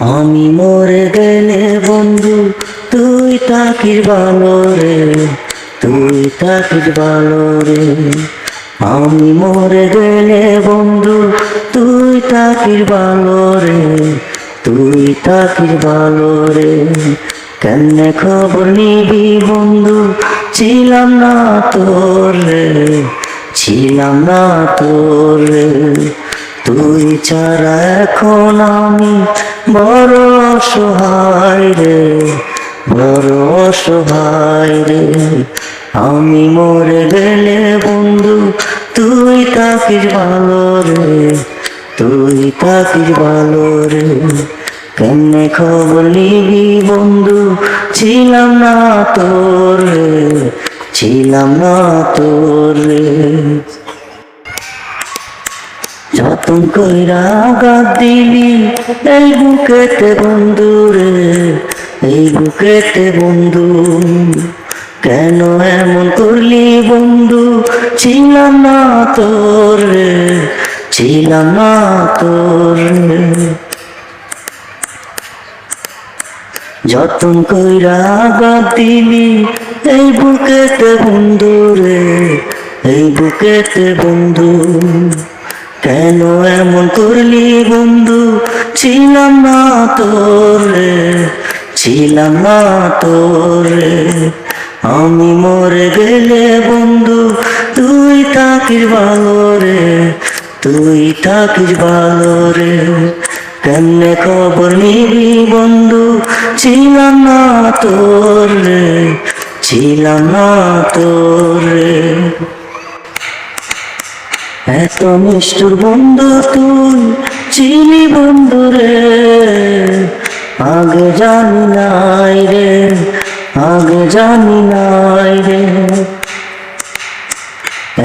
আমি মরে গেলে বন্ধু তুই থাকিস ভালো রে, তুই থাকিস ভালো রে। আমি মরে গেলে বন্ধু তুই থাকিস ভালো রে, তুই থাকিস ভালো রে। কেমনে খবর নিবি বন্ধু, ছিলাম না তোর রে, ছিলাম না তোর রে। তুই ছাড়া এখন আমি বড় অসহায় রে, বড় অসহায় রে। আমি মরে গেলে বন্ধু তুই থাকিস ভালো রে, তুই থাকিস ভালো রে। কেমনে খবর নিবি বন্ধু, ছিলাম না তোর রে, ছিলাম না তোর রে। যতন কইরা আঘাত দিলি এই বুকেতে বন্ধু রে, এই বুকেতে বন্ধু। কেন এমন করলি বন্ধু, ছিলাম না তোর রে, ছিলাম না তোর রে। যতন কইরা আঘাত দিলি এই বুকেতে বন্ধু রে, এই বুকেতে বন্ধু। কেন এমন করলি বন্ধু, ছিলাম না তোর রে, ছিলাম না তোর রে। আমি মরে গেলে বন্ধু তুই থাকিস ভালো রে, তুই থাকিস ভালো রে। কেমনে খবর নিবি বন্ধু, ছিলাম না তোর রে, ছিলাম না তোর রে। এত নিষ্ঠুর বন্ধু তুই ছিলি বন্ধু রে, আগে জানি নাই রে, আগে জানি নাই রে।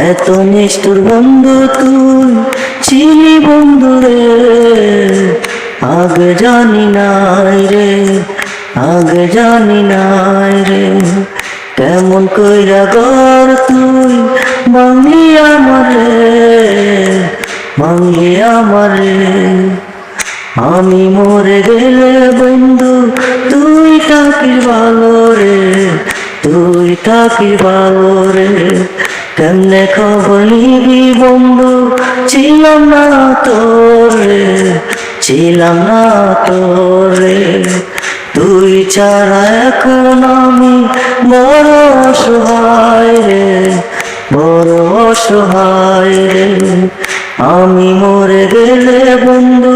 এত নিষ্ঠুর বন্ধু তুই ছিলি বন্ধু রে, আগে জানি নাই রে, আগে জানি নাই রে। কেমন কইরা ঘর তুই ভাঙলি আমারে, ভাঙলি আমারে। আমি মরে গেলে বন্ধু তুই থাকিস ভালো রে, তুই থাকিস ভালো রে। কেমনে খবর নিবি বন্ধু, ছিলাম না তোর রে, ছিলাম না তোর রে। তুই ছাড়া এখন আমি বড় অসহায় রে, বড় অসহায় রে। আমি মরে গেলে বন্ধু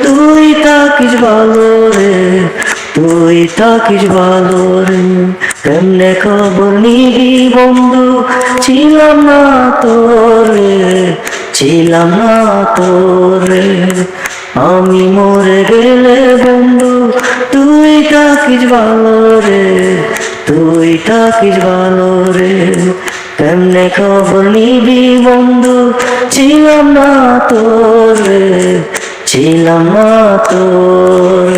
তুই থাকিস ভালো রে, তুই থাকিস ভালো রে। কেমনে খবর নিবি বন্ধু, ছিলাম না তোর রে, ছিলাম না তোর রে। আমি মরে গেলে বন্ধু তুই থাকিস ভালো রে, তুই থাকিস ভালো রে। কেমনে খবর নিবি বন্ধু, ছিলাম না তোর রে, ছিলাম না তোর।